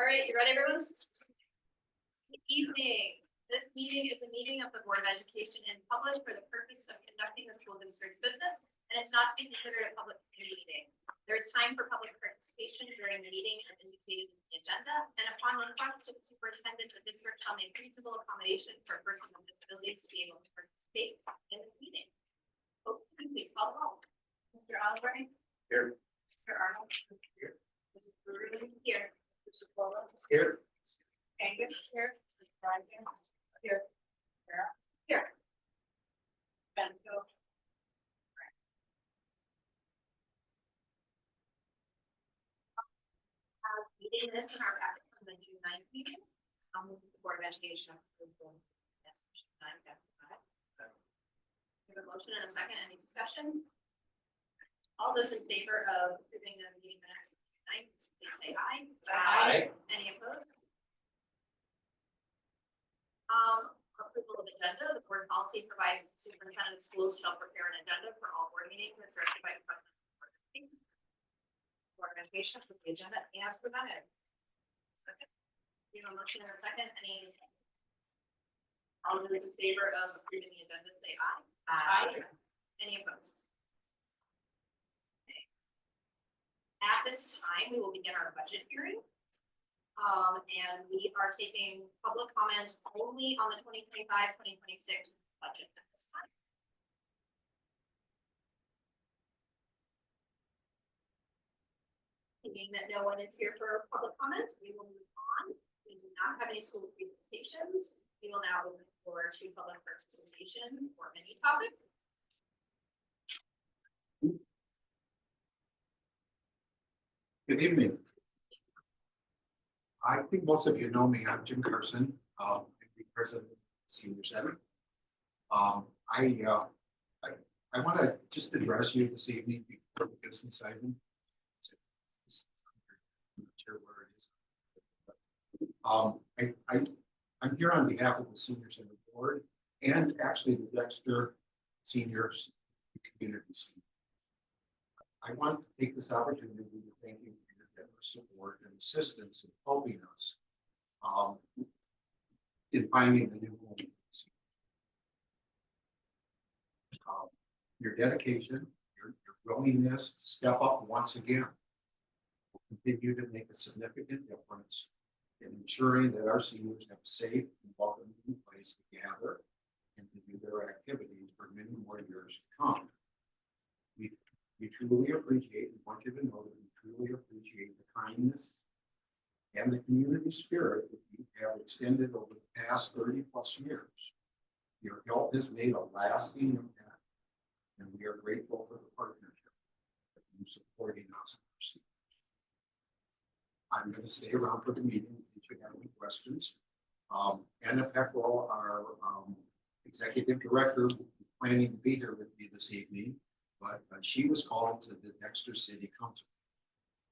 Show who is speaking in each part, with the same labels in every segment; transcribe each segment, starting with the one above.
Speaker 1: All right, you ready, everyone? Good evening. This meeting is a meeting of the Board of Education in public for the purpose of conducting the school district's business, and it's not to be considered a public committee meeting. There is time for public participation during the meeting as indicated in the agenda, and upon request to the superintendent, the district shall make reasonable accommodation for a person with disabilities to be able to participate in this meeting. Oh, please call the roll. Mr. Osborne?
Speaker 2: Here.
Speaker 1: Mr. Arnold?
Speaker 2: Here.
Speaker 1: Mrs. Brewer? Here. Mr. Polo?
Speaker 2: Here.
Speaker 1: Angus? Here. Mr. Ryan? Here. Sarah? Here. Benko? Meeting minutes in our packet from the June 9th meeting. The Board of Education approved the resolution 9-5. We have a motion and a second. Any discussion? All those in favor of approving the meeting minutes from June 9th, please say aye.
Speaker 2: Aye.
Speaker 1: Any opposed? Approval of agenda. The board policy provides the superintendent of schools shall prepare an agenda for all board meetings as directed by the president of the board of meetings. Board of Education with the agenda as presented. Second. We have a motion and a second. Any? All those in favor of approving the agenda say aye. Aye. Any opposed? Okay. At this time, we will begin our budget hearing. And we are taking public comment only on the 2025-2026 budget at this time. Thinking that no one is here for public comment, we will move on. We do not have any school presentations. We will now open the floor to public participation for any topic.
Speaker 2: Good evening. I think most of you know me. I'm Jim Carson, I'm the president of the Senior Center. I want to just address you this evening before the business item. I'm not sure where it is. I'm here on behalf of the Senior Center Board and actually the Dexter Seniors Community Center. I want to take this opportunity to thank you for your generous support and assistance in helping us in finding the new home. Your dedication, your willingness to step up once again will continue to make a significant difference in ensuring that our seniors have a safe and welcoming place to gather and to do their activities for many more years to come. We truly appreciate and want you to know that we truly appreciate the kindness and the community spirit that you have extended over the past 30+ years. Your help has made a lasting impact, and we are grateful for the partnership that you supporting us. I'm going to stay around for the meeting if you have any questions. Anna Peckrell, our executive director, will be planning to be here with me this evening, but she was called to the Dexter City Council.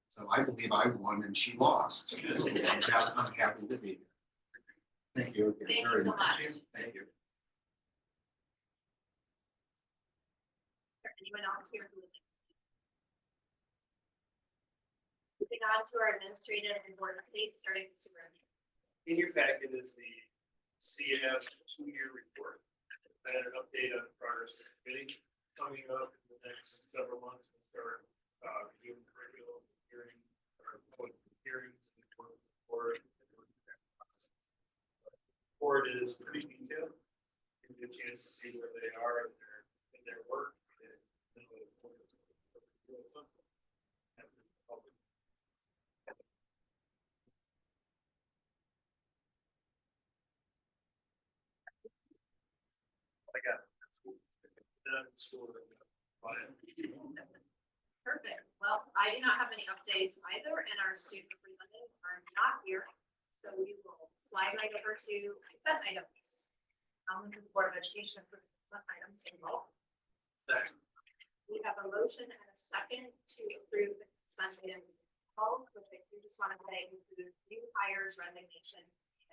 Speaker 2: So I believe I won and she lost. So I'm happy to be here. Thank you again.
Speaker 1: Thank you so much.
Speaker 2: Thank you.
Speaker 1: Anyone else here who would like to speak? Moving on to our administrative and board updates, starting with superintendent.
Speaker 3: In your packet is the CF 2-year report and an update on the progress of the committee. Coming up in the next several months, we'll start reviewing curriculum, hearing, or public hearings, and the report. The report is pretty detailed. You get a chance to see where they are in their work. I got
Speaker 1: Perfect. Well, I do not have any updates either, and our student representatives are not here. So we will slide right over to consent items. The Board of Education approved consent items involved. We have a motion and a second to approve the consent items involved, which I do just want to say include new hires, resignation,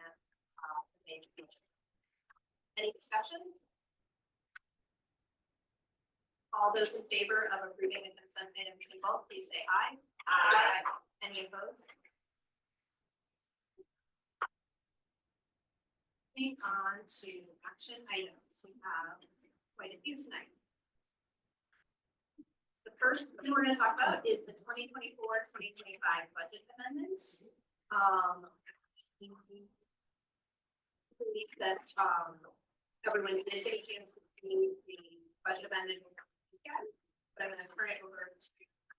Speaker 1: and major changes. Any discussion? All those in favor of approving the consent items involved, please say aye. Aye. Any opposed? Moving on to action items, we have quite a few tonight. The first thing we're gonna talk about is the 2024-2025 budget amendment. We believe that, everyone did get a chance to see the budget amendment again, but I'm gonna turn it over to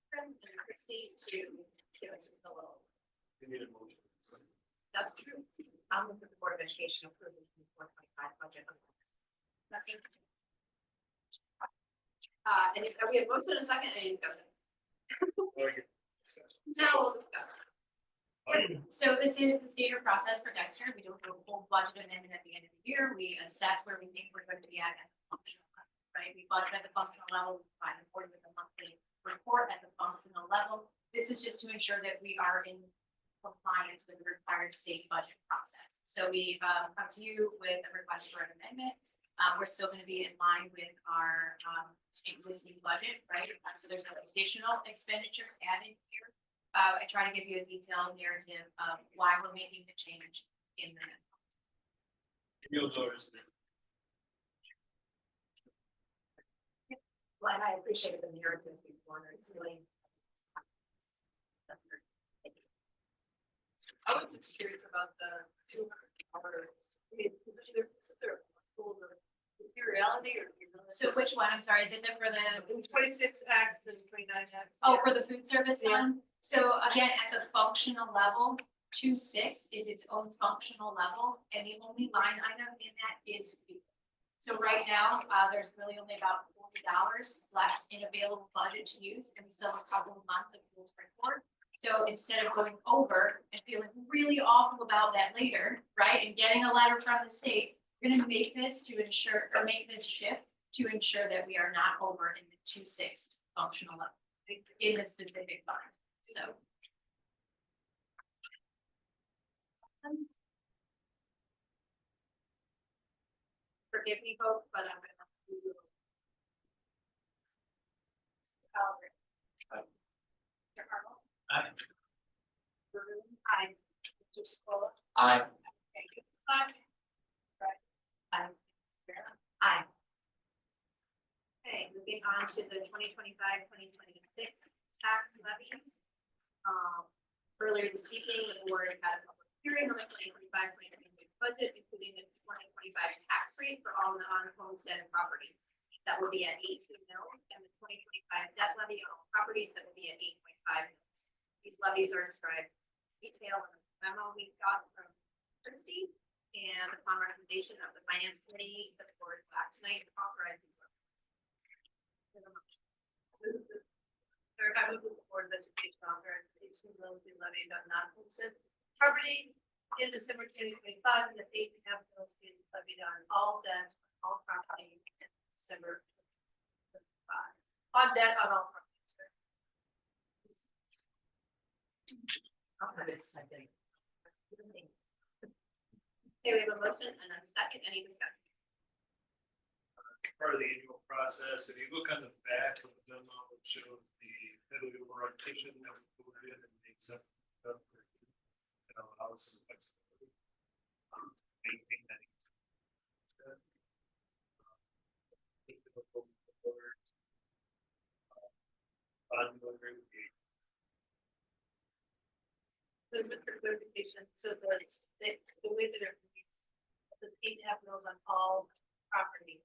Speaker 1: Chris and Christie to give us just a little.
Speaker 3: We need a motion.
Speaker 1: That's true. I'll move the Board of Education approve the 2024-25 budget. And we have motion and a second, any discussion? Now we'll discuss.
Speaker 4: So this is the standard process for Dexter. We don't do a full budget amendment at the end of the year. We assess where we think we're going to be at the functional level, right? We budget at the functional level, we find the board with a monthly report at the functional level. This is just to ensure that we are in compliance with the required state budget process. So we come to you with a request for an amendment. We're still going to be in line with our existing budget, right? So there's no additional expenditure added here. I try to give you a detailed narrative of why we're making the change in the.
Speaker 3: You'll notice that
Speaker 1: Well, I appreciated the narratives before, it's really. I was just curious about the $200. Is there materiality or?
Speaker 4: So which one? I'm sorry, is it for the?
Speaker 1: 26X and 29X.
Speaker 4: Oh, for the food service
Speaker 1: Yeah.
Speaker 4: one? So again, at the functional level, 2.6 is its own functional level, and the only line item in that is food. So right now, there's really only about $40 left in available budget to use, and we still have a couple of months of food report. So instead of going over and feeling really awful about that later, right, and getting a letter from the state, we're gonna make this to ensure, or make this shift to ensure that we are not over in the 2.6 functional level in the specific fund, so.
Speaker 1: Forgive me, folks, but I'm gonna do.
Speaker 2: Aye.
Speaker 1: Mr. Arnold?
Speaker 3: Aye.
Speaker 1: Aye. Mr. Scola?
Speaker 3: Aye.
Speaker 1: Thank you. Aye. Right. Aye. Aye. Okay, moving on to the 2025-2026 tax levies. Earlier this evening, the board had a public hearing on the 2025-2026 budget, including the 2025 tax rate for all non-homestead properties. That will be at 18 mils, and the 2025 debt levy on all properties that will be at 8.5 mils. These levies are described in detail in the memo we got from Christie, and upon recommendation of the finance committee, the board back tonight to authorize these levies. Third, I move the Board of Education authorize the 18 mils be levied on non-homestead property in December 2025, and the 8.5 mils be levied on all debt, all property in December 2025. On debt on all properties. I'll have it second. Okay, we have a motion and a second. Any discussion?
Speaker 3: part of the annual process. If you look on the back of the memo, it shows the federal orientation that we put in and the accept. That allows some flexibility. Maintain that.
Speaker 1: So just for clarification, so the way that it reads, the 8.5 mils on all property.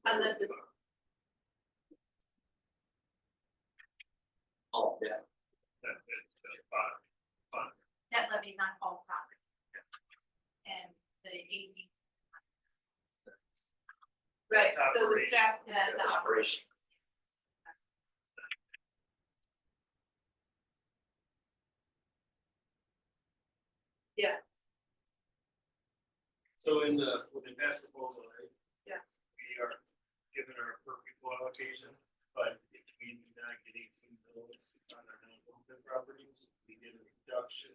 Speaker 1: And then this.
Speaker 3: Oh, yeah.
Speaker 4: That levies on all property. And the 18.
Speaker 1: Right,
Speaker 3: That's
Speaker 1: so the
Speaker 3: operation.
Speaker 1: fact that the
Speaker 3: Operation.
Speaker 1: Yeah,
Speaker 3: So in the, with the past proposal, right,
Speaker 1: yeah.
Speaker 3: we are given our per pupil allocation, but if we do not get 18 mils on our non-homestead properties, we get a reduction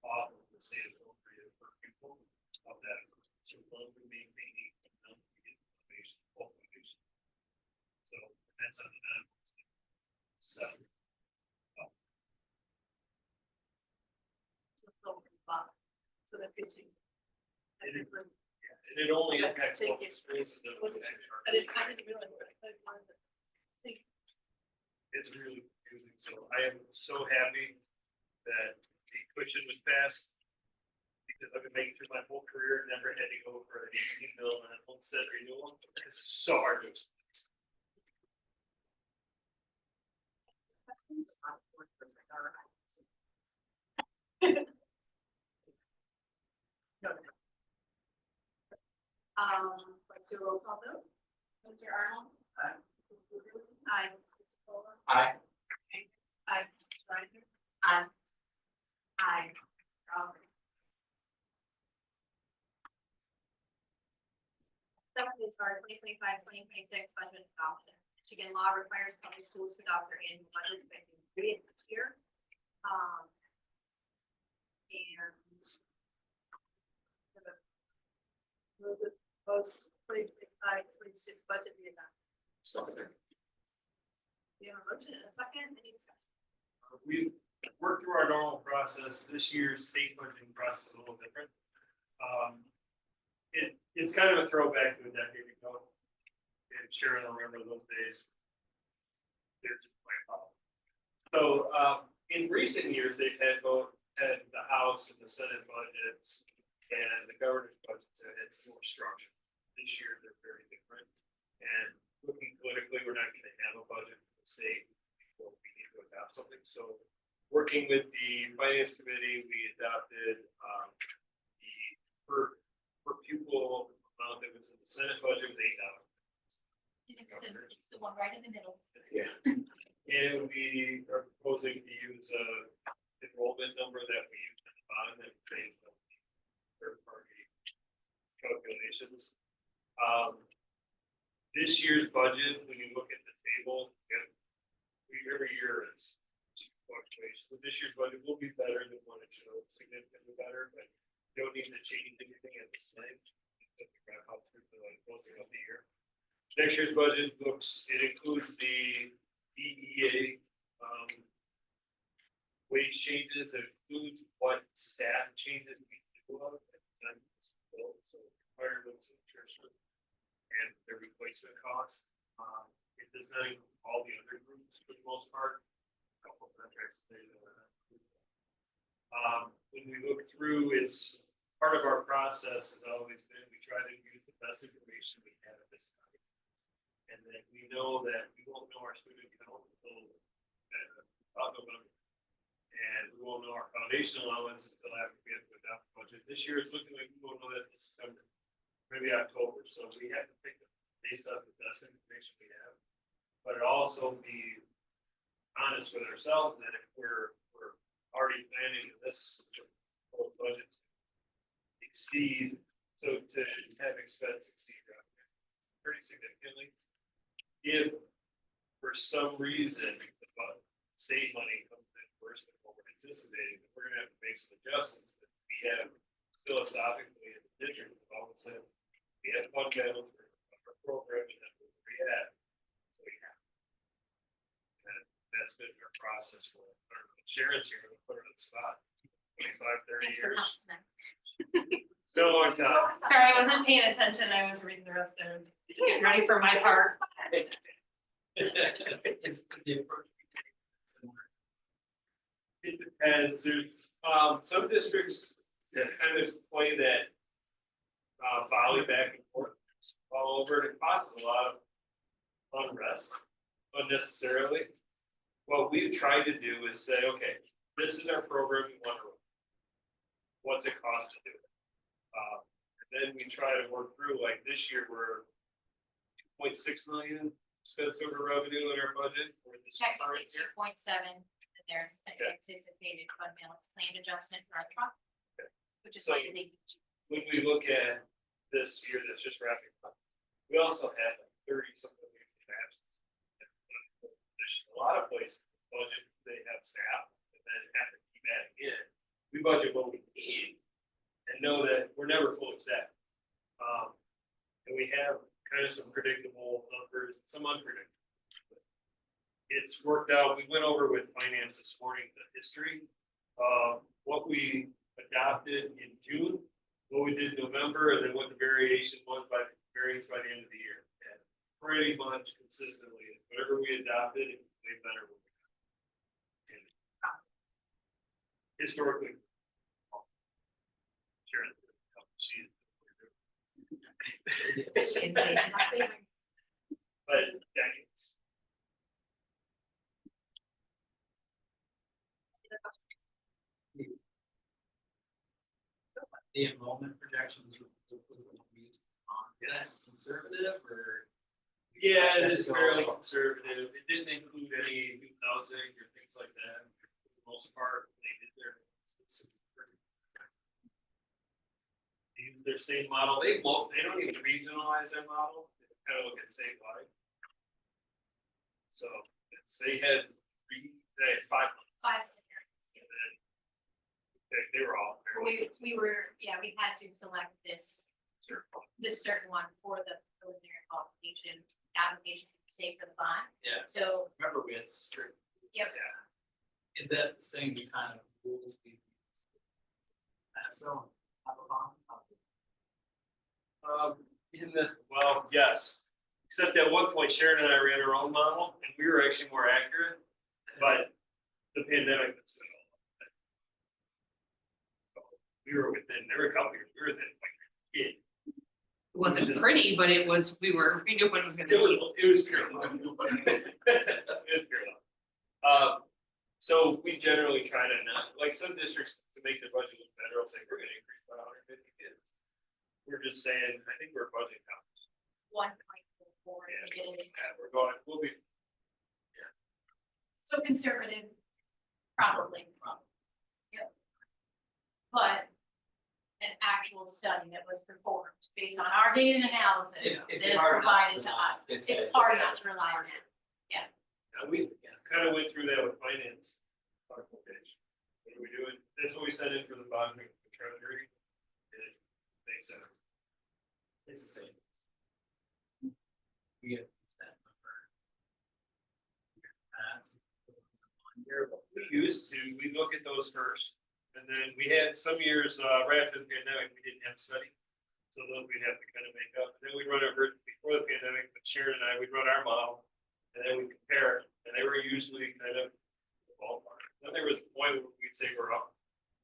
Speaker 3: off of the state appropriate per pupil of that. So as long as we maintain 18 mils, we get elevation, full elevation. So that's on the non-homestead.
Speaker 1: So the 15.
Speaker 3: And it only impacts local schools. It doesn't impact our-
Speaker 1: But it's, I didn't realize that.
Speaker 3: It's really confusing, so I am so happy that the cushion was passed. Because I've been making through my whole career, never had to go for an 18 bill and a homestead renewal, it's so hard to explain.
Speaker 1: Let's do a roll call vote. Mr. Arnold?
Speaker 3: Aye.
Speaker 1: Aye.
Speaker 2: Aye.
Speaker 1: Aye. Reiner? Aye. Aye. Robert? Second is our 2025-2026 budget adoption. Michigan law requires public schools to adopt their annual budgets by June 30th this year. And move the post 2025-26 budget be adopted.
Speaker 2: Something.
Speaker 1: We have a motion and a second, any discussion?
Speaker 3: We worked through our normal process. This year's state budgeting process is a little different. It's kind of a throwback to a decade ago. And sure, I remember those days. They're just plain off. So, in recent years, they've had both had the House and the Senate budgets and the governor's budgets, and it's more structured. This year, they're very different. And looking politically, we're not going to have a budget for the state before we need to adopt something. So, working with the finance committee, we adopted the per pupil amount that was in the Senate budget was $8.
Speaker 4: It's the one right in the middle.
Speaker 3: Yeah. And we are proposing to use a enrollment number that we use at the bottom that based on third party calculations. This year's budget, when you look at the table, every year is fluctuation. But this year's budget will be better than what it showed, significantly better, but you don't need to change anything at this time. Out through the closing of the year. Next year's budget it includes the DEA wage changes, it includes what staff changes we do of it. So requirements, nutrition, and their replacement costs. It does not include all the other groups for the most part. A couple of contracts. When we look through, it's part of our process has always been, we try to use the best information we have at this time. And then we know that we won't know our student count until about November. And we won't know our foundation allowance until after we have to adopt the budget. This year, it's looking like we won't know that in September, maybe October. So we have to pick it based on the best information we have. But also be honest with ourselves that if we're already planning this whole budget exceed, so to have expense exceed revenue pretty significantly. If for some reason the state money comes in worse than what we're anticipating, we're gonna have to make some adjustments. But we have philosophically in the district, all of a sudden, we have fund balance for our program and that's where we're at. So we have. And that's been our process for Sharon's here, we'll put her on the spot. 25, 30
Speaker 4: Thanks for
Speaker 3: years.
Speaker 4: coming tonight.
Speaker 3: Been a long time.
Speaker 5: Sorry, I wasn't paying attention. I was reading the rest of, getting ready for my part.
Speaker 3: It depends, there's, some districts that kind of play that volley back and forth all over, and it causes a lot of unrest unnecessarily. What we've tried to do is say, okay, this is our program we want to run. What's it cost to do it? And then we try to work through, like this year, we're 2.6 million expense over revenue in our budget for this
Speaker 4: Technically
Speaker 3: current year.
Speaker 4: 2.7, and there's an
Speaker 3: Okay.
Speaker 4: anticipated fund balance planned adjustment for our truck.
Speaker 3: Okay.
Speaker 4: Which is
Speaker 3: So-
Speaker 4: why they.
Speaker 3: When we look at this year that's just wrapping up, we also had like 30 something weeks of absence. A lot of places budget, they have staff and then have to keep adding in. We budget what we need and know that we're never fully staffed. And we have kind of some predictable numbers, some unpredictable. It's worked out. We went over with finance this morning, the history of what we adopted in June what we did in November and then what the variation was by variance by the end of the year. And pretty much consistently, whatever we adopted, it was way better. And historically. Sure. She- But decades.
Speaker 6: The enrollment projections was conservative or?
Speaker 3: Yeah, it is fairly conservative. It didn't include any new housing or things like that. For the most part, they did they use their same model. They don't even regionalize their model. They kind of look at statewide. So they had five.
Speaker 4: Five scenarios.
Speaker 3: And then they were all fairly.
Speaker 4: We had to select this certain one for the preliminary qualification application to the state for the bond.
Speaker 6: Yeah,
Speaker 4: So,
Speaker 6: remember we had strict.
Speaker 4: Yep.
Speaker 6: Yeah. Is that the same kind of rules we? So, have a bond?
Speaker 3: Yes, except at one point Sharon and I ran our own model and we were actually more accurate, but the pandemic was still. We were within, there were a couple years, we were within like,
Speaker 5: It wasn't pretty, but we knew what it was gonna be.
Speaker 3: it was pure luck. It was pure luck. So we generally try to not, like some districts, to make their budget look better, I'll say, we're gonna increase by 150 kids. We're just saying, I think we're budget numbers.
Speaker 4: 1.44.
Speaker 3: We're going, we'll be,
Speaker 4: So conservative, probably. Yep. But an actual study that was performed based on our data and analysis
Speaker 6: It's
Speaker 4: that is
Speaker 6: hard
Speaker 4: provided
Speaker 6: not
Speaker 4: to
Speaker 6: to rely.
Speaker 4: us. It's hard not to rely on that.
Speaker 3: we kind of went through that with finance. What are we doing? That's what we sent in for the bond, the treasury. It makes sense.
Speaker 6: It's the same. We get that number.
Speaker 3: We used to, we look at those first. And then we had some years, right after the pandemic, we didn't have a study. So those we'd have to kind of make up. And then we'd run our, before the pandemic, but Sharon and I, we'd run our model. And then we'd compare it. And they were usually kind of ballpark. Then there was a point where we'd say we're up.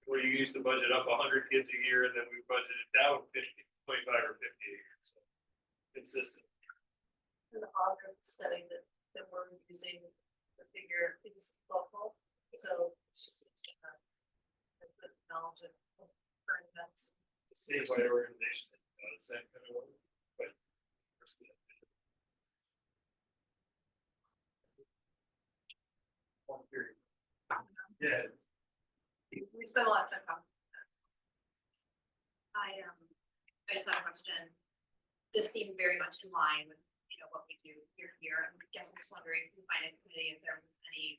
Speaker 3: Where you used to budget up 100 kids a year and then we budgeted down 50, 25 or 50 a year. So consistent.
Speaker 7: The Auburn study that we're using, the figure is local, so she seems to have a good knowledge of current events.
Speaker 3: It's a statewide organization that does that kind of work, but. Yeah.
Speaker 7: We spent a lot of time talking.
Speaker 1: I just have a question. This seemed very much in line with, what we do here. I guess I'm just wondering from the finance committee if there was any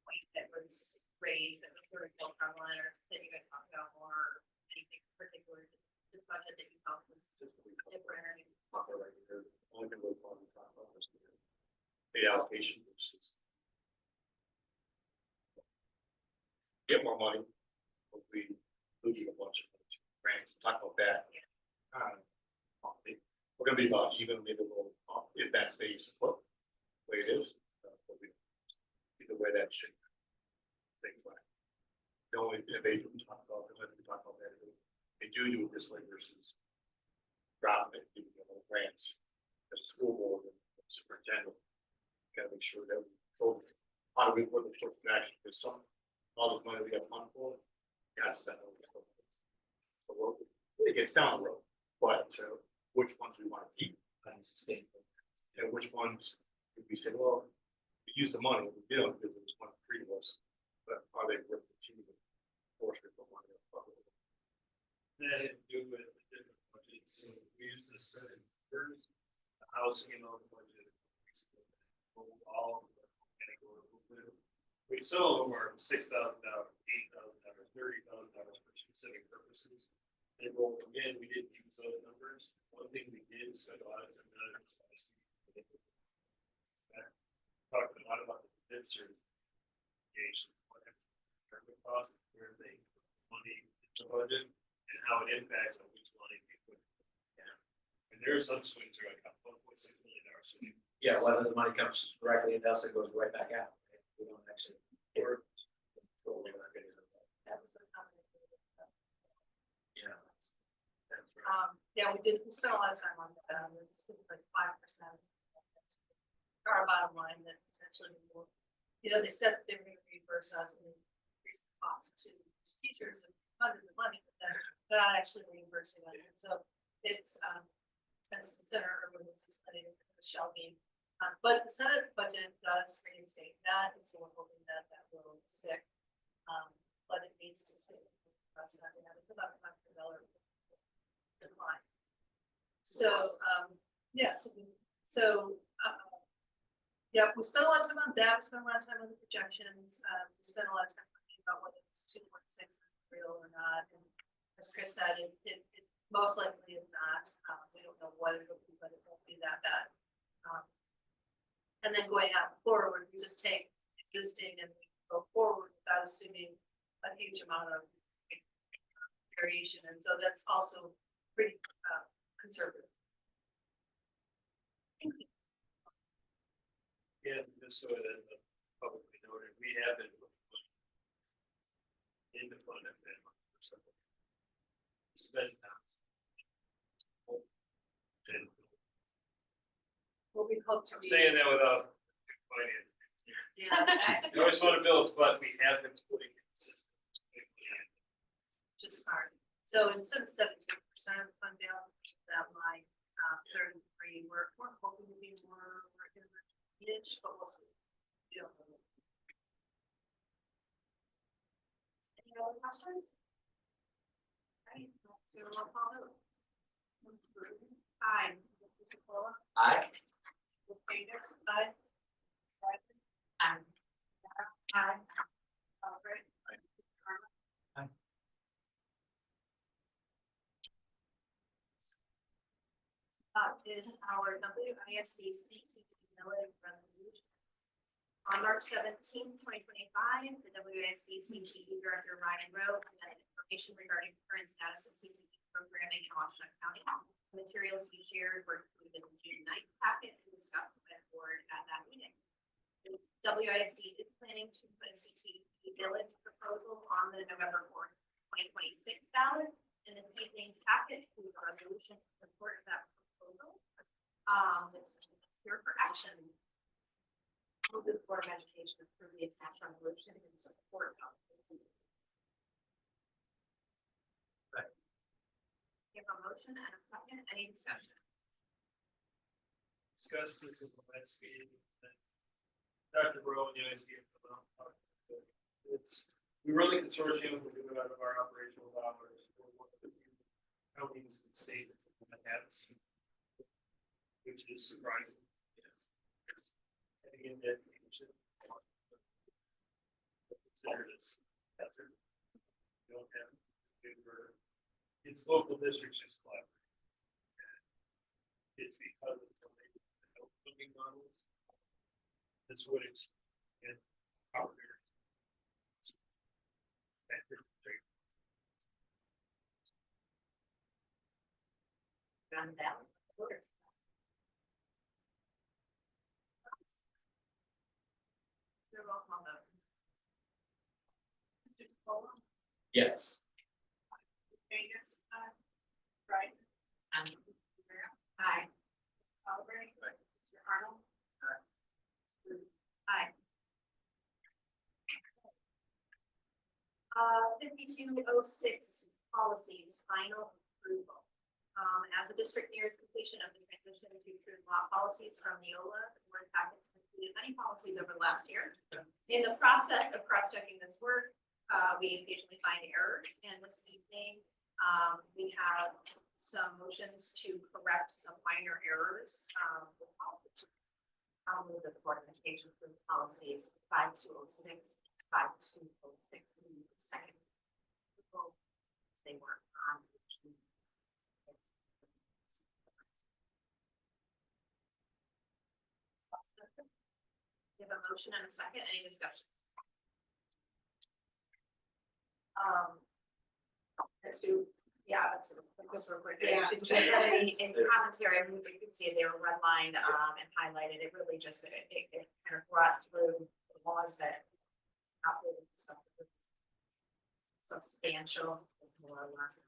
Speaker 1: point that was raised that was sort of built on one or that you guys talked about more, or anything particular to this budget that you felt was different.
Speaker 2: Only thing we're going to talk about is the allocation versus. Get more money. We losing a bunch of grants. Talk about that. We're gonna be about even, maybe a little, if that's the support, the way it is. Either way that should. Things like. The only innovation we talk about, that, they do it this way versus. Dropping it, giving them grants, as a school board and superintendent. Gotta make sure that we control it. How do we put the short action, because all the money we have fund for, gotta spend on it. So it gets down the road, but which ones we want to keep and sustain, and which ones if we say, well, we use the money, we didn't because it was one of the three of us, but are they worth continuing? Force it for money.
Speaker 3: That had to do with the different budgets, so we used this set in first, the house came out of the budget. All of them, some of them are $6,000, $8,000, $30,000 for specific purposes. They rolled them in, we didn't use those numbers. One thing we did spend a lot of time on is talked a lot about the debt certification, whatever cost, where they money in the budget, and how it impacts on which And there are some swings are like $1.6 million swing.
Speaker 8: Yeah, whether the money comes directly into us, it goes right back out. We don't actually.
Speaker 3: Or-
Speaker 8: control the revenue of that.
Speaker 7: That was the comment.
Speaker 8: Yeah.
Speaker 3: That's right.
Speaker 7: Yeah, we spent a lot of time on that, it's like 5%. Our bottom line that potentially will, they said that they were gonna reimburse us and increase the cost to teachers and funded the money, but they're not actually reimbursing us, and so it's, as Senator Irwin was explaining, the shelving. But the Senate budget does reinstate that, and so we're hoping that that will stick. But it needs to stay. President, and it's about $500 decline. So, yeah, yeah, we spent a lot of time on that, we spent a lot of time on the projections, we spent a lot of time thinking about whether it's 2.6 is real or not, and as Chris said, it most likely is not, we don't know what it will be, but it won't be that bad. And then going out forward, we just take existing and we go forward without assuming a huge amount of variation, and so that's also pretty conservative.
Speaker 3: And just so that the publicly noted, we have been in the fund of that for several. Spend time. And
Speaker 7: What we hope to
Speaker 3: I'm
Speaker 7: be.
Speaker 3: saying that without finance.
Speaker 7: Yeah,
Speaker 3: We always want to build, but we have been putting consistent.
Speaker 7: just smart. So instead of 17% of the fund balance, that line, 33, we're hoping to be more, in the niche, but we'll see. We don't know.
Speaker 1: Any other questions? Right, let's do a roll call vote. Mr. Bruton? Aye. Mr. Cola?
Speaker 8: Aye.
Speaker 1: Ms. Davis?
Speaker 7: Aye.
Speaker 1: Aye. Aye. Alfred?
Speaker 2: Aye.
Speaker 1: Carla?
Speaker 8: Aye.
Speaker 1: Is our WISD CTE milling resolution. On March 17th, 2025, the WISD CTE Director Ryan Rowe presented information regarding current status of CTE programming in Washington County. The materials he shared were included in the June 9th packet and discussed by the board at that meeting. The WISD is planning to put a CTE village proposal on the November 4th, 2026 ballot, and this evening's packet includes a resolution in support of that proposal. It's here for action. Move the Board of Education approve the attached resolution in support of.
Speaker 8: Right.
Speaker 1: We have a motion and a second. Any discussion?
Speaker 3: Discuss this in the last meeting. Dr. Rowe and the ISD. We run the consortium, we do it out of our operational dollars. We're one of the few counties in the state that has, which is surprising. Yes. Heading into education. Consider this. We don't have, it's local districts just collaborate. It's because of the funding models. That's what it's in our area.
Speaker 1: Round down. Roll call vote. Mr. Cola?
Speaker 8: Yes.
Speaker 1: Vegas? Right. Aye. Albright?
Speaker 2: Aye.
Speaker 1: Mr. Arnold? Aye. 5206 policies, final approval. As the district nears completion of the transition to true law policies from Neola, the board package included many policies over the last year. In the process of cross-checking this work, we occasionally find errors, and this evening, we have some motions to correct some minor errors. I'll move the Board of Education approve policies 5206, 5206, second. They were on. We have a motion and a second. Any discussion? Let's do
Speaker 4: Yeah, that's this real quick.
Speaker 7: Yeah.
Speaker 4: If you guys have any in commentary, I mean, you can see they were redlined and highlighted. It really just it kind of brought through the laws that operated stuff that was substantial, is more or less.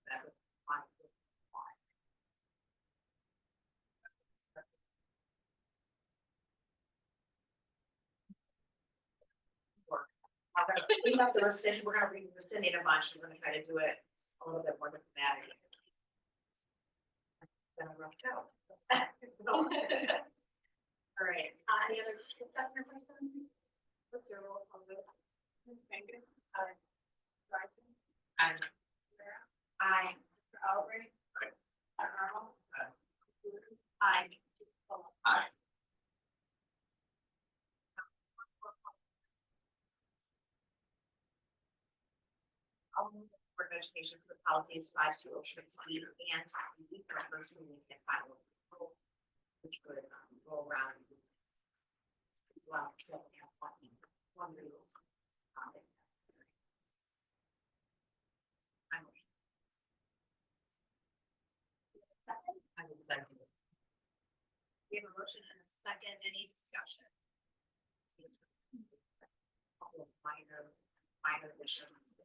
Speaker 4: That would apply to the law. We have the rescission, we're gonna rescind it a bunch, we're gonna try to do it a little bit more diplomatic. Then I roughed out. All right, any other discussion or questions? What's your roll call vote? Thank you. Aye. Aye. Aye. Mr. Albright. Aye. Arnold. Aye.
Speaker 6: Aye.
Speaker 4: I'll move the Board of Education for the policies 5206B and TAB for first reading and final approval, which would go around. Well, one reading. I would second it.
Speaker 1: We have a motion and a second, any discussion?
Speaker 4: Couple of minor additions.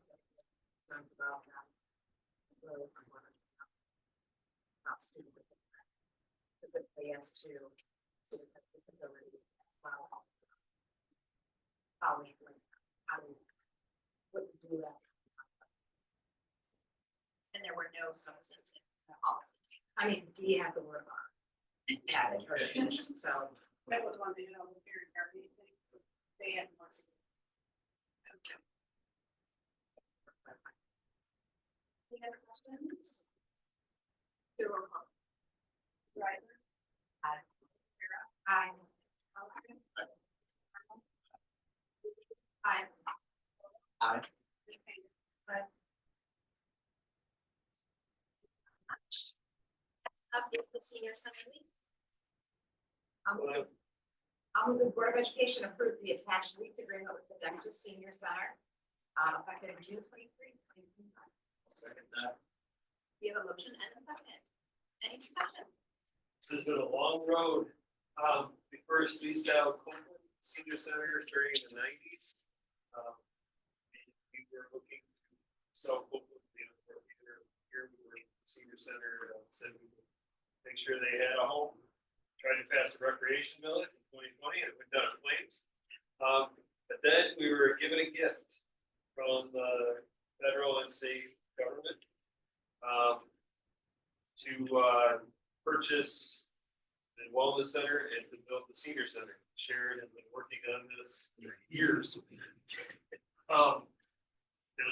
Speaker 4: Learned about that. Really, not student. Specifically as to student disability. Well, how we would do that.
Speaker 1: And there were no substantive policies.
Speaker 4: I mean, do you have the word on? Added or changed, so.
Speaker 7: That was one thing, you know, the parent guardian thing, they had more.
Speaker 1: Any other questions?
Speaker 7: They were called. Right.
Speaker 4: Aye.
Speaker 1: Aye.
Speaker 6: Aye.
Speaker 1: Next up is the senior center leads.
Speaker 4: I'll move the Board of Education approve the attached lease agreement with the Dexter Senior Center, effective June 23.
Speaker 6: Second that.
Speaker 1: We have a motion and a second. Any discussion?
Speaker 3: This has been a long road. We first leased out Copeland Senior Center during the nineties. We were looking to sell Copeland, here we were at the Senior Center, said we would make sure they had a home. Tried to pass the recreation bill in 2020, and it went down in flames. But then we were given a gift from the federal and state government to purchase the wellness center and to build the senior center. Sharon has been working on this for years. The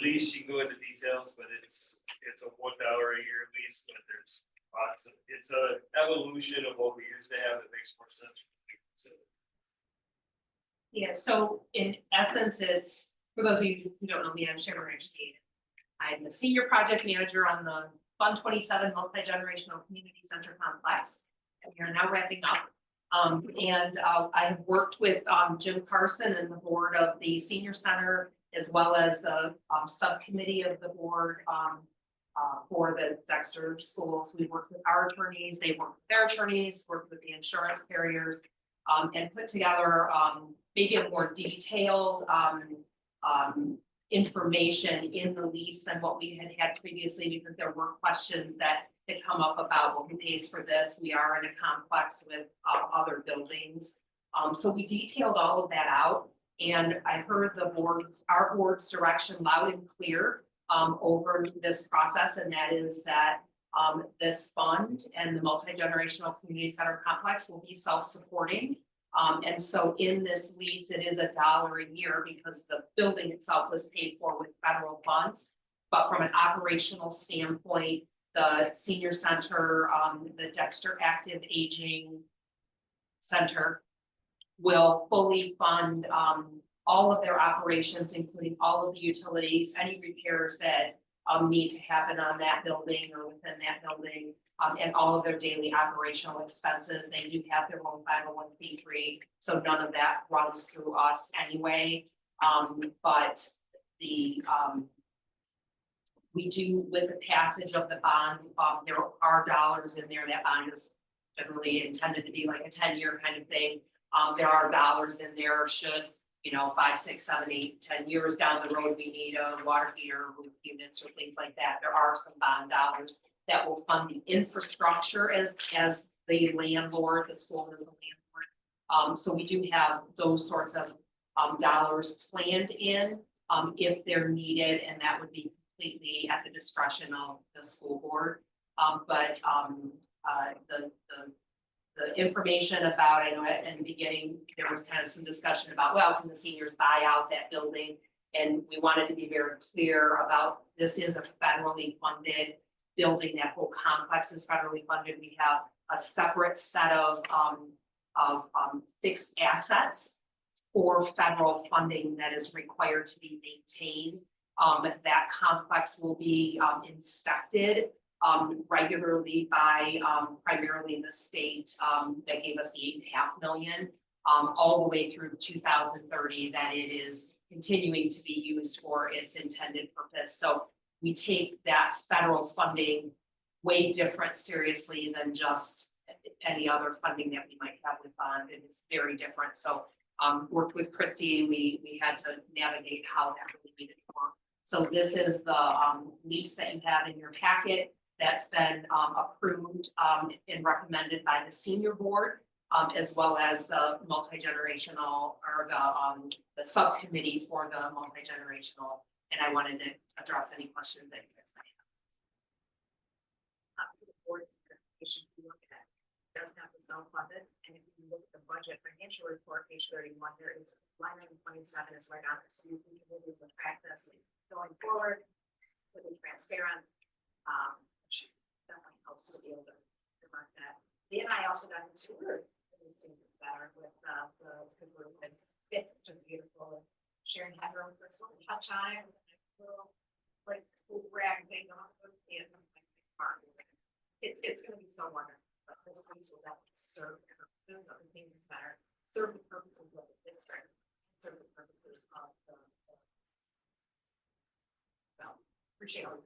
Speaker 3: lease, you can go into details, but it's a $1 a year lease, but there's lots of, it's a evolution of what we used to have that makes more sense.
Speaker 5: Yeah, so in essence, it's, for those of you who don't know me, I'm Sharon Ranchstein. I'm the senior project manager on the Fund 27 Multi-Generational Community Center Complex. And we are now wrapping up. I have worked with Jim Carson and the board of the senior center, as well as the subcommittee of the board for the Dexter schools. We worked with our attorneys, they worked with their attorneys, worked with the insurance carriers, and put together maybe a more detailed information in the lease than what we had previously, because there were questions that had come up about, well, who pays for this? We are in a complex with other buildings. So we detailed all of that out, and I heard our board's direction loud and clear over this process, and that is that this fund and the multi-generational community center complex will be self-supporting. And so in this lease, it is $1 a year because the building itself was paid for with federal funds. But from an operational standpoint, the senior center, the Dexter Active Aging Center will fully fund all of their operations, including all of the utilities, any repairs that need to happen on that building or within that building, and all of their daily operational expenses. They do have their own 501c3, so none of that runs through us anyway. But We do, with the passage of the bond, there are dollars in there. That bond is generally intended to be like a 10-year kind of thing. There are dollars in there should, 5, 6, 7, 8, 10 years down the road, we need a water heater, roof units, or things like that. There are some bond dollars that will fund the infrastructure as the landlord, the school is the landlord. So we do have those sorts of dollars planned in if they're needed, and that would be completely at the discretion of the school board. But the information about, I know in the beginning, there was kind of some discussion about, well, can the seniors buy out that building? And we wanted to be very clear about, this is a federally funded building. That whole complex is federally funded. We have a separate set of fixed assets for federal funding that is required to be maintained. That complex will be inspected regularly by primarily the state that gave us the $8.5 million all the way through 2030, that it is continuing to be used for its intended purpose. So we take that federal funding way different seriously than just any other funding that we might have with bond. It is very different. So worked with Christy, and we had to navigate how that really needed to work. So this is the lease that you have in your packet that's been approved and recommended by the senior board, as well as the multi-generational, or the subcommittee for the multi-generational. And I wanted to address any questions that you guys might have.
Speaker 7: The board's presentation, if you look at, doesn't have the self-funded, and if you look at the budget financial report, page 31, there is line item 27 is right on there, so you can really look at this going forward, really transparent, which definitely helps to be able to mark that. Then I also got to tour the seniors that are with the group, and it's just beautiful. Sharon had her own personal touch on it, with a little like cool rag thing on it, and it's going to be so wonderful. But this place will definitely serve the purposes of the seniors that are serve the purposes of the district, serve the purposes of the. So appreciate all.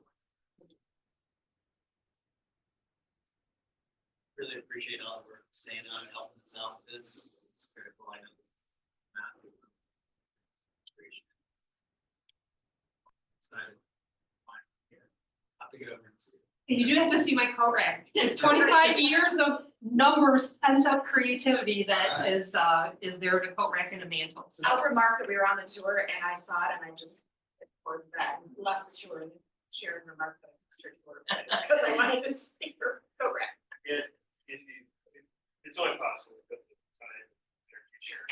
Speaker 6: Really appreciate all the work staying on and helping us out with this. It's critical. I know. Massive. Excited. Fine. Here. I'll have to get over and see.
Speaker 5: You do have to see my coat rack. It's 25 years of numbers, pent up creativity that is there in a coat rack and a mantle. So
Speaker 7: I'll remark that we were on the tour and I saw it and I just towards that and left the tour and shared and remarked that it's straightforward because I wanted to see her correct.
Speaker 3: Yeah, it's only possible with the time, energy sharing,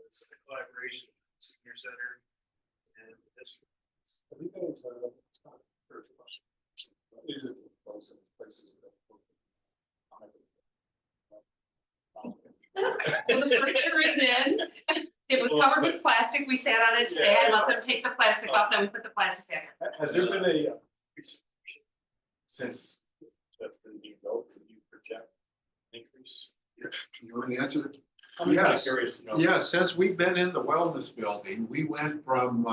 Speaker 3: it's a collaboration, senior center, and the district.
Speaker 2: Have you guys, first question. What is it with places that?
Speaker 5: well, the furniture is in. It was covered with plastic. We sat on it today. I let them take the plastic off, then we put the plastic back in.
Speaker 9: Has there been a since that's been being built, do you project increase?
Speaker 2: You want to answer?
Speaker 9: I'm kind of
Speaker 2: Yes.
Speaker 9: curious to know.
Speaker 2: Yeah, since we've been in the wellness building, we went from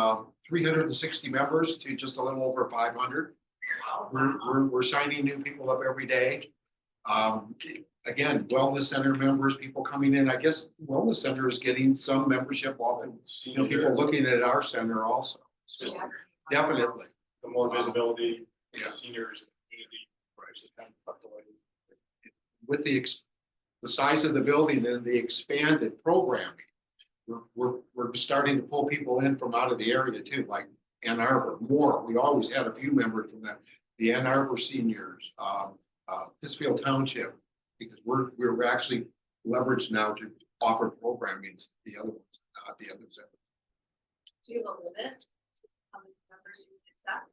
Speaker 2: 360 members to just a little over 500. We're signing new people up every day. Again, wellness center members, people coming in. I guess wellness center is getting some membership often. People looking at our center also. So definitely.
Speaker 9: The more visibility,
Speaker 2: Yeah.
Speaker 9: seniors, and community, right, so kind of tucked away.
Speaker 2: With the size of the building and the expanded programming, we're starting to pull people in from out of the area too, like Ann Arbor more. We always had a few members from the Ann Arbor seniors, Pittsfield Township, because we're actually leveraged now to offer programming to the other ones, not the others.
Speaker 7: Do you have a limit? How many members you can accept?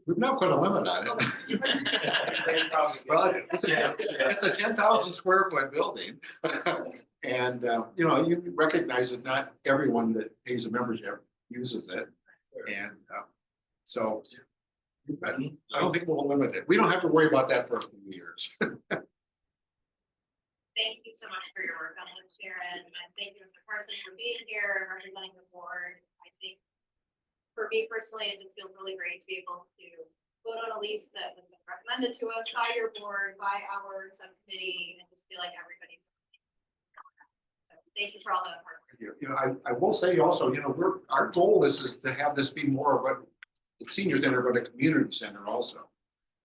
Speaker 2: We've not put a limit on it. Well, it's a 10,000 square foot building. And, you recognize that not everyone that pays a membership uses it. And so I don't think we'll limit it. We don't have to worry about that for a few years.
Speaker 1: Thank you so much for your work on this, Sharon, and thank you, Mr. Carson, for being here and representing the board. I think for for me personally, it just feels really great to be able to vote on a lease that has been recommended to us by your board, by our subcommittee, and just feel like everybody's. So thank you for all the hard work.
Speaker 2: You know, I will say also, you know, our goal is to have this be more of a senior center, but a community center also.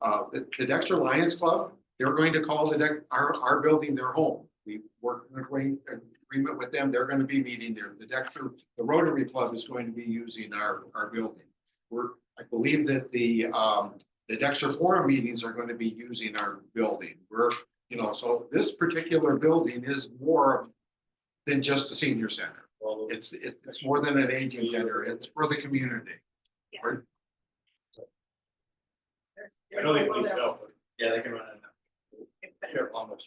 Speaker 2: The Dexter Lions Club, they're going to call our building their home. We work in agreement with them. They're going to be meeting there. The Rotary Club is going to be using our building. I believe that the Dexter Forum meetings are going to be using our building. So this particular building is more than just a senior center.
Speaker 9: Well,
Speaker 2: It's more than an aging center. It's for the community.
Speaker 1: Yeah.
Speaker 2: We're-
Speaker 3: I know they can sell, but
Speaker 6: Yeah, they can run it.
Speaker 9: careful how much.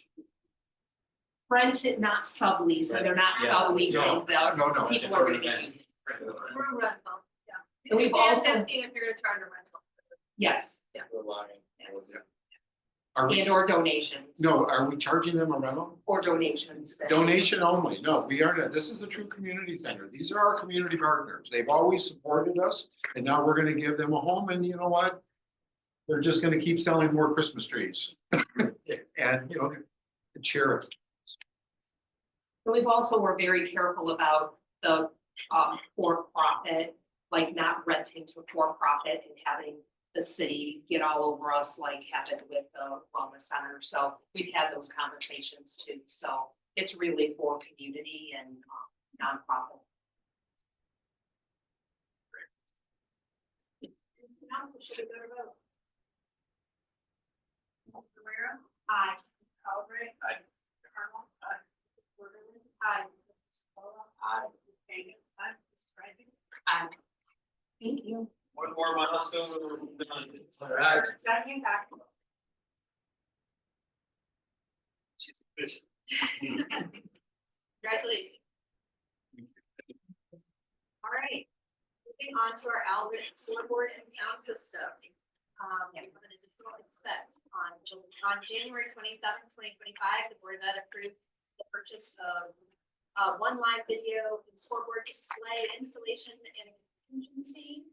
Speaker 5: Rented, not sublease, so they're not
Speaker 6: Yeah.
Speaker 5: subleasing the
Speaker 2: No.
Speaker 5: people are gonna be.
Speaker 7: We're rental, yeah.
Speaker 5: And we've
Speaker 7: Dan's
Speaker 5: also,
Speaker 7: asking if you're gonna charge a rental.
Speaker 5: yes,
Speaker 9: Relying.
Speaker 2: Are we,
Speaker 5: and or donations.
Speaker 2: no, are we charging them a rental?
Speaker 5: Or donations. that-
Speaker 2: Donation only. No, we are not. This is the true community center. These are our community partners. They've always supported us. And now we're gonna give them a home, and you know what? They're just gonna keep selling more Christmas trees. And, you know, share it.
Speaker 5: And we've also, we're very careful about the for-profit, like not renting to for-profit and having the city get all over us like happened with the wellness center. So we've had those conversations too. So it's really for community and nonprofit.
Speaker 1: Now, should we go to vote? Rivera? Aye. Albright?
Speaker 6: Aye.
Speaker 1: Arnold? Aye. Worthington? Aye. Aye. Hagan? Aye. Rising?
Speaker 5: Thank you.
Speaker 6: One more milestone. We're done.
Speaker 1: All right. Second, back.
Speaker 3: she's efficient.
Speaker 1: Congratulations. All right, moving on to our Albert scoreboard and sound system. We have an additional expense on January 27th, 2025, the board that approved the purchase of one live video and scoreboard display installation and contingency.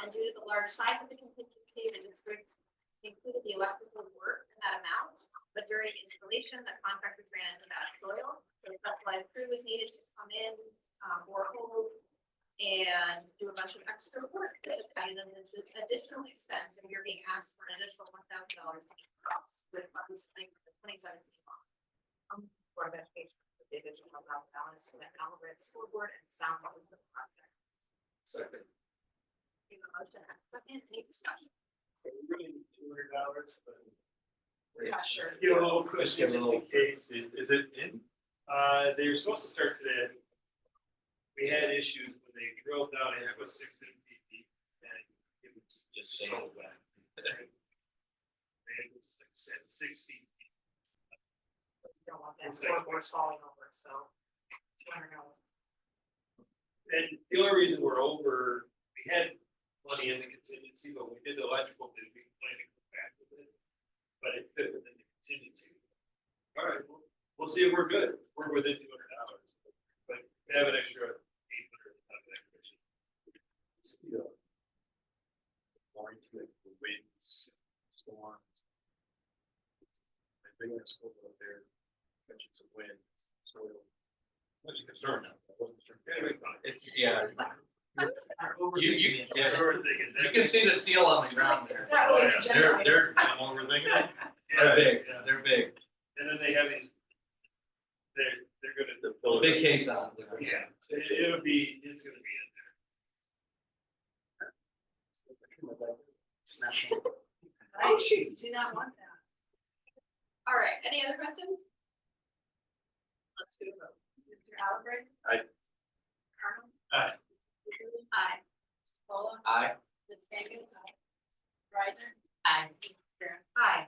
Speaker 1: And due to the large size of the contingency, the district included the electrical work in that amount, but during installation, the contractors ran into bad soil. So the live crew was needed to come in, bore a hole, and do a bunch of extra work that is added in this additional expense, and you're being asked for an additional $1,000 with funds coming from the 2017 law. Board of Education, the additional $1,000 for the Albert scoreboard and sound system project.
Speaker 9: Second.
Speaker 1: Give a motion and a second, any discussion?
Speaker 3: We really need $200, but.
Speaker 1: We're not sure.
Speaker 3: Give a little
Speaker 9: Just
Speaker 3: cushion
Speaker 9: give a
Speaker 3: just
Speaker 9: little-
Speaker 3: in case. Is it in? They were supposed to start today. We had issues when they drilled down, it was 16 feet deep and it was just so wet. It was like 6 feet.
Speaker 1: You don't want that scoreboard falling over, so $200.
Speaker 3: And the only reason we're over, we had money in the contingency, but we did the electrical, bid, we planned to go back with it. But it fit within the contingency. All right, we'll see if we're good. We're within $200, but we have an extra 800.
Speaker 9: Warranty, like the winds, storms. I think that's over there, catching some wind, soil. What's your concern now? I wasn't sure.
Speaker 6: It's, yeah. You
Speaker 3: Overthinking.
Speaker 6: can see the steel on the ground there.
Speaker 7: It's not really a generator.
Speaker 6: They're
Speaker 3: Overthinking.
Speaker 6: They're big,
Speaker 3: Yeah.
Speaker 6: they're big.
Speaker 3: And then they have these, they're gonna.
Speaker 6: A big case on it.
Speaker 3: Yeah, it'll be, it's gonna be in
Speaker 7: Oh, jeez, do not want that.
Speaker 1: All right, any other questions? Let's do a vote. Mr. Albert?
Speaker 9: Aye.
Speaker 1: Arnold?
Speaker 3: Aye.
Speaker 1: Aye. Paula?
Speaker 6: Aye.
Speaker 1: Ms. Hagan? Ryder?
Speaker 5: Aye.
Speaker 1: Karen? Aye.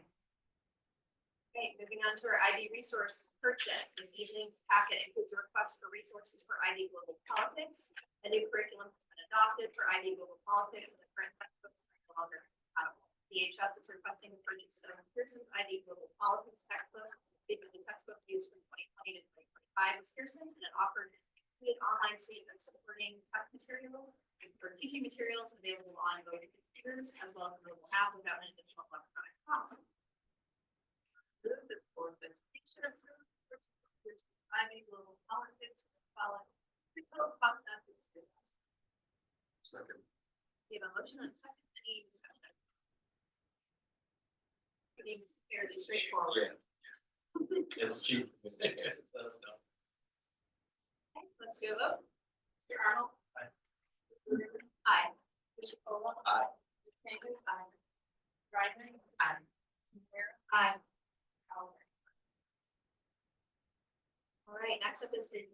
Speaker 1: Okay, moving on to our ID resource purchase. This evening's packet includes a request for resources for ID Global Politics. A new curriculum has been adopted for ID Global Politics, and the current textbooks are no longer compatible. DHS is requesting the purchase of Pearson's ID Global Politics textbook because the textbook used from 2020 to 2025 is Pearson, and it offered complete online suite of supporting tech materials for teaching materials available on BOE computers as well as the mobile app without an additional electronic cost.
Speaker 7: Move that the Board of Education approve timing global politics follow.
Speaker 2: Second.
Speaker 1: We have a motion and a second, any discussion? I think it's fairly straightforward.
Speaker 6: It's cheap. It does know.
Speaker 1: Okay, let's do a vote. Mr. Arnold?
Speaker 6: Aye.
Speaker 1: Aye. Mr. Cola?
Speaker 6: Aye.
Speaker 1: Ms. Hagan? Aye. Ryder? Aye. Rivera? Aye. Howard? All right, next up is the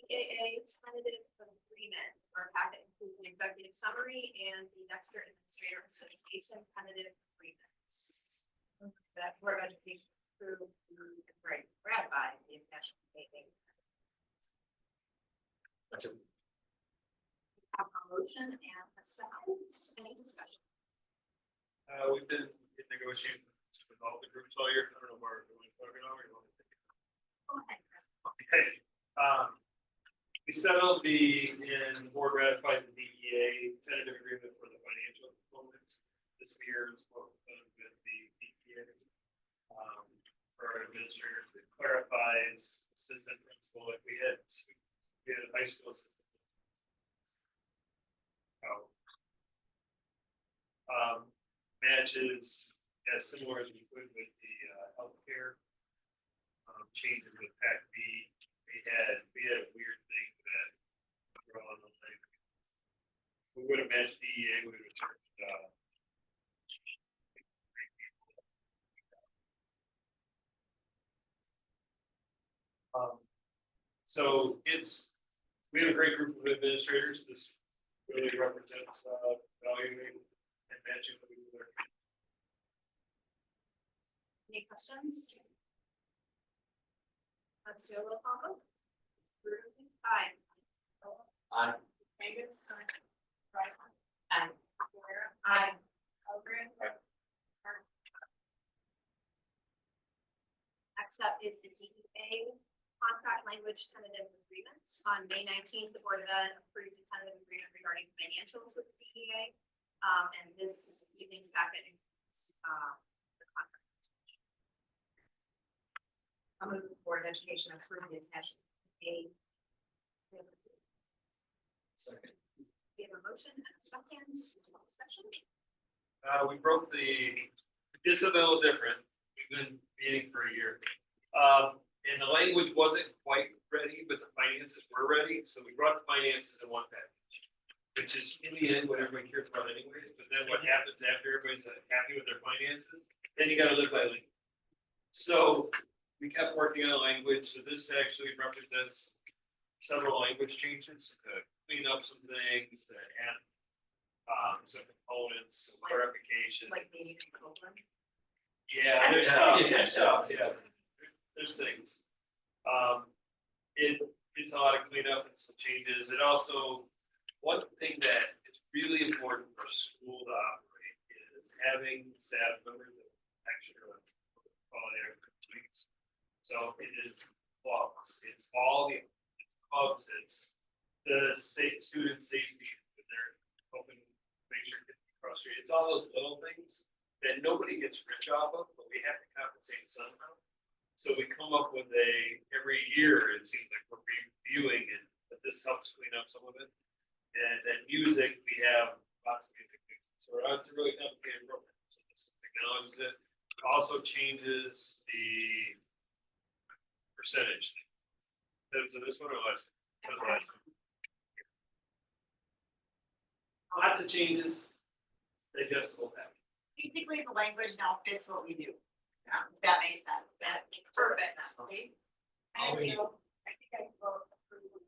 Speaker 1: BAA tentative agreement. Our packet includes an executive summary and the Dexter Administrator Association tentative agreements.
Speaker 5: That Board of Education approved, right, ratified the international meeting.
Speaker 1: Have a motion and a second, any discussion?
Speaker 3: We've been in negotiations with all the groups all year. I don't know where we're talking about. Or you want me to take it?
Speaker 1: Go ahead, Chris.
Speaker 3: Okay, we settled and board ratified the DEA tentative agreement for the financial components. This year is what was done with the DEA. For our administrators, it clarifies assistant principal, like we had a high school assistant. Matches as similar as we could with the healthcare. Changes with Pac B, we had a weird thing that we're on the like. We would have matched DEA, we would have charged so we have a great group of administrators. This really represents valuing and matching what we do there.
Speaker 1: Any questions? Let's do a roll call vote. Ruben? Aye.
Speaker 6: Aye.
Speaker 1: Angus? Aye. Ryder? Aye. Rivera? Aye. Howard?
Speaker 6: Aye.
Speaker 1: Next up is the DEA contract language tentative agreement. On May 19th, the Board of Ed approved a tentative agreement regarding financials with the DEA. And this evening's packet includes the contract.
Speaker 5: I'll move the Board of Education approve the attached A.
Speaker 6: Second.
Speaker 1: We have a motion and a second discussion.
Speaker 3: We broke did something a little different. We've been meeting for a year. And the language wasn't quite ready, but the finances were ready. So we brought the finances in one package, which is in the end what everybody cares about anyways. But then what happens after everybody's happy with their finances, then you gotta live by language. So we kept working on language. So this actually represents several language changes to clean up some things, to add some components, some clarification.
Speaker 5: Like maybe Copeland.
Speaker 3: Yeah, there's stuff, yeah. There's things. It's a lot of cleanup and some changes. It also, one thing that is really important for school to operate is having staff members that actually are quality expertise. So it is clubs, it's all the clubs, it's the student safety that they're helping make sure kids get frustrated. It's all those little things that nobody gets rich off of, but we have to compensate somehow. So we come up with every year, it seems like we're reviewing it, but this helps clean up some of it. And then music, we have lots of music fixes. So it's a really complicated program. So this acknowledges it. Also changes the percentage. So this one or last? That was the last one. Lots of changes. Digestible package.
Speaker 10: Basically, the language now fits what we do. That makes sense.
Speaker 1: That makes perfect sense.
Speaker 10: I think
Speaker 1: I vote approve.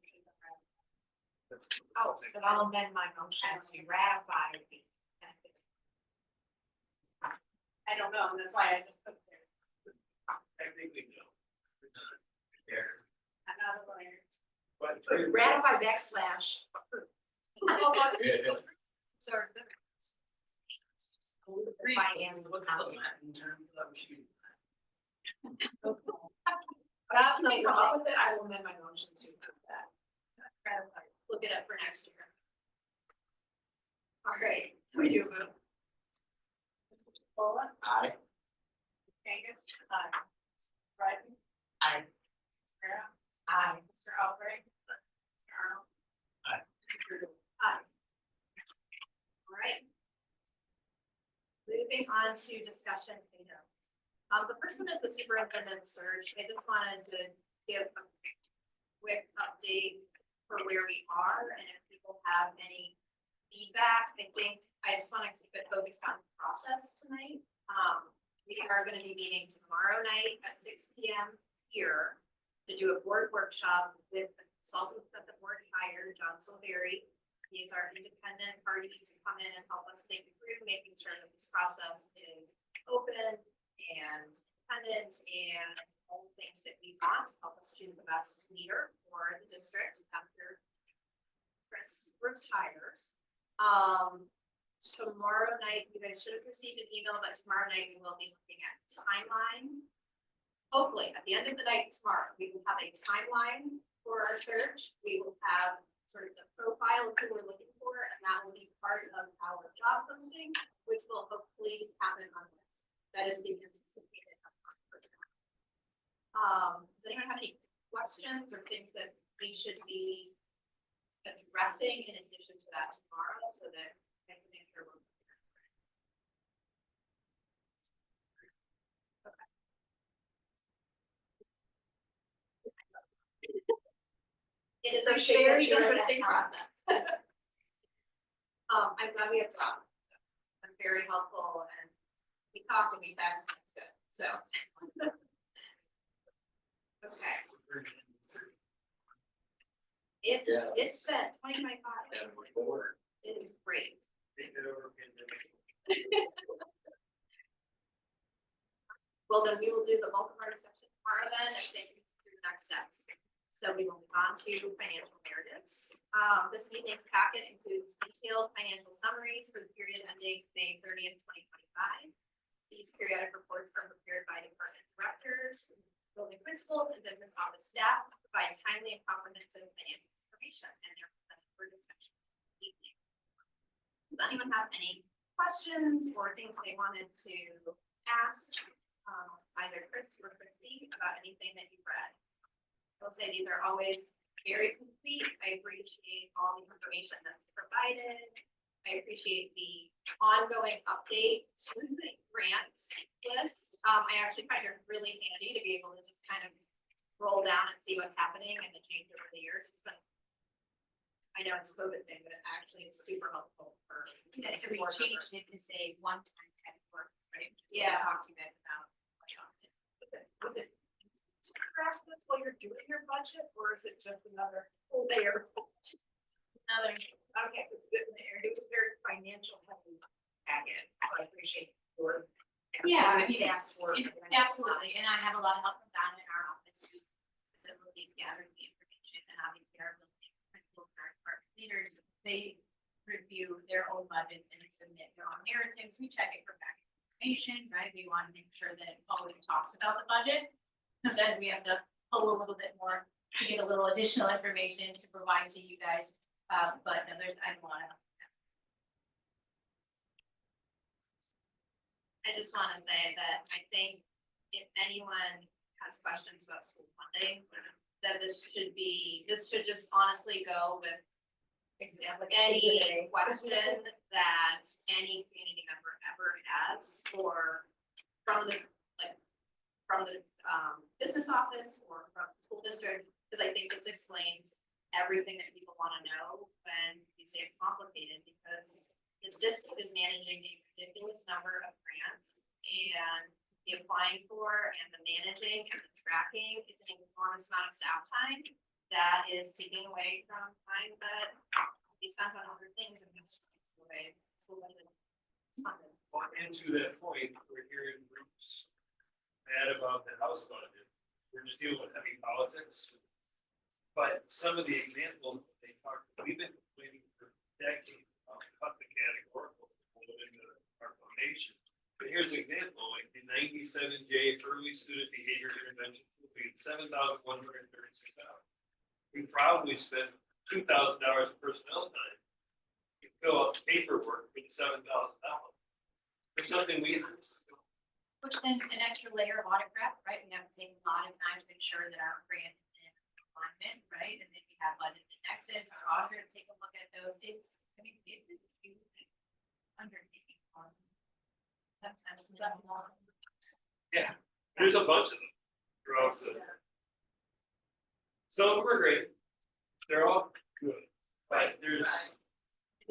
Speaker 5: Oh, but I'll amend my motion to ratify the.
Speaker 1: I don't know, that's why I just put there.
Speaker 3: I think we know. We're not there.
Speaker 1: I'm not a lawyer.
Speaker 3: But
Speaker 5: Ratify backslash.
Speaker 1: Sorry.
Speaker 5: Finance.
Speaker 10: what's the in terms of
Speaker 1: That's
Speaker 5: Come up with it, I will amend my motion to that.
Speaker 1: Look it up for next year. All right, we do a vote. Mr. Paula?
Speaker 8: Aye.
Speaker 1: Angus? Aye. Bryden?
Speaker 5: Aye.
Speaker 1: Sarah? Aye. Mr. Albrecht? Mr. Arnold?
Speaker 8: Aye.
Speaker 1: Aye. All right. Moving on to discussion items. The first one is the superintendent search. I just wanted to give a quick update for where we are and if people have any feedback. I think I just want to keep it focused on the process tonight. We are going to be meeting tomorrow night at 6 p.m. here to do a board workshop with the consultant that the board hired, John Silveri. He's our independent party to come in and help us think through making sure that this process is open and independent and all the things that we want to help us choose the best leader for the district after Chris retires. Tomorrow night, you guys should have received an email, but tomorrow night we will be looking at timeline. Hopefully, at the end of the night tomorrow, we will have a timeline for our search. We will have sort of the profile of who we're looking for, and that will be part of our job posting, which will hopefully happen on Wednesday. That is the anticipated outcome for tonight. Does anyone have any questions or things that we should be addressing in addition to that tomorrow so that I can make sure we're It is a very interesting process. I'm glad we have Rob. I'm very helpful and we talk and we text and it's good, so. Okay, it's been 2025. It is great. Well, then we will do the bulk of our discussion tomorrow then and take you through the next steps. So we will move on to financial narratives. This evening's packet includes detailed financial summaries for the period ending May 30th, 2025. These periodic reports are prepared by department directors, building principals, and business office staff to provide timely and comprehensive financial information, and they're presented for discussion this evening. Does anyone have any questions or things they wanted to ask either Chris or Christy about anything that you've read? I will say these are always very complete. I appreciate all the information that's provided. I appreciate the ongoing update to the grants list. I actually find it really handy to be able to just kind of roll down and see what's happening and the change over the years. It's been, I know it's a COVID thing, but it actually is super helpful for.
Speaker 4: Yeah, so we changed it to say one-time kind of work, right?
Speaker 1: Yeah.
Speaker 4: Talk to you guys about.
Speaker 7: Was it harassment while you're doing your budget, or is it just another whole layer?
Speaker 4: Another.
Speaker 7: Okay, it's good in there. It was very financial heavy packet, so I appreciate your.
Speaker 4: Yeah, I mean,
Speaker 7: Staff's work.
Speaker 4: Absolutely, and I have a lot of help from Don in our office who will be gathering the information, and obviously our building principals and our department leaders, they review their own budget and submit their own narratives. We check it for back information, right? We want to make sure that it always talks about the budget. Sometimes we have to pull a little bit more to get a little additional information to provide to you guys. But no, I don't want to.
Speaker 1: I just want to say that I think if anyone has questions about school funding, that this should just honestly go with any question that any community member ever has from the business office or from the school district, because I think this explains everything that people want to know when you say it's complicated, because this district is managing a ridiculous number of grants, and the applying for and the managing and the tracking is an enormous amount of staff time that is taking away from time that we spent on other things, and that's just takes away school budget. It's funded.
Speaker 3: And to that point, we're hearing groups mad about the House budget. We're just dealing with heavy politics. But some of the examples that they talked, we've been complaining for decades about cut the categorical into our foundation. But here's an example, like the 97J early student behavior intervention, we had $7,136. We probably spent $2,000 of personnel time. You fill out the paperwork for the $7,000. It's something we.
Speaker 4: Which then an extra layer of audit prep, right? We have to take a lot of time to ensure that our grant is in alignment, right? And then we have budget indexes, our auditors take a look at those. It's, I mean, it's a huge undertaking. Sometimes.
Speaker 3: Yeah, there's a bunch of them throughout the. Some of them are great. They're all good, but there's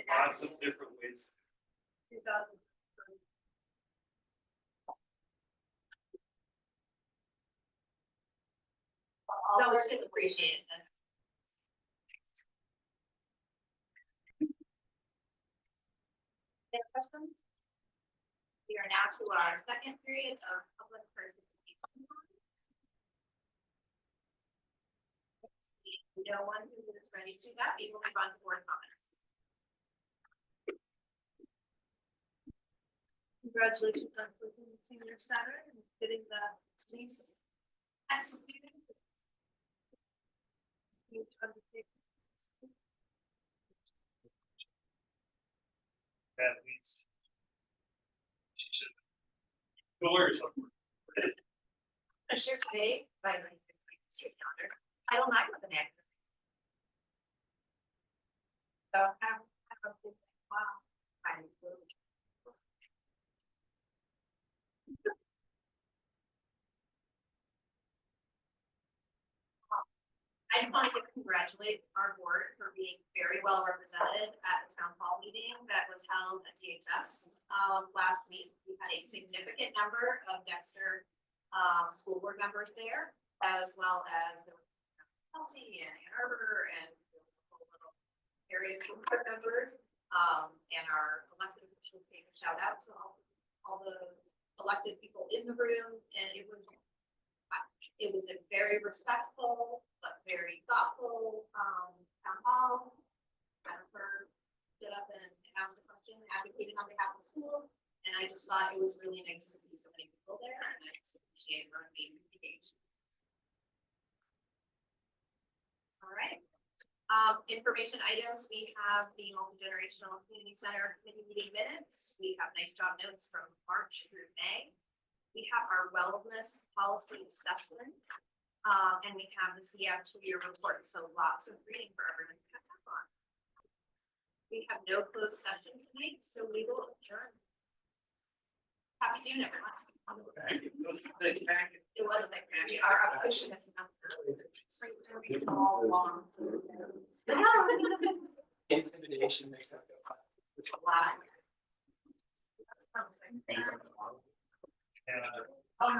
Speaker 3: lots of different ways.
Speaker 7: 2000.
Speaker 1: All work is appreciated. Any questions? We are now to our second period of public participation. No one who is ready to that, we will move on to board comments.
Speaker 7: Congratulations on completing the senior center and getting the lease executed. Huge undertaking.
Speaker 3: At least. She should. Go lawyer somewhere.
Speaker 10: I shared today, by my street calendar, Title IX was enacted. So I'm a big, wow. I'm really.
Speaker 1: I just wanted to congratulate our board for being very well represented at the town hall meeting that was held at DHS last week. We had a significant number of Dexter school board members there, as well as there was Kelsey and Ann Arbor, and there was a whole little area school board members. And our elected officials gave a shout out to all the elected people in the room, and it was a very respectful but very thoughtful town hall. Jennifer stood up and asked a question, advocated on behalf of the schools, and I just thought it was really nice to see so many people there, and I just appreciate her being engaged. All right. Information items, we have the multi-generational community center committee meeting minutes. We have nice job notes from March through May. We have our wellness policy assessment, and we have the CF 2-year report, so lots of reading for everyone to catch up on. We have no closed session tonight, so we will adjourn. Happy June, everyone. It was a big package.
Speaker 10: We are pushing it.
Speaker 1: All long.
Speaker 8: Intimidation makes that go.
Speaker 1: Wow.
Speaker 3: And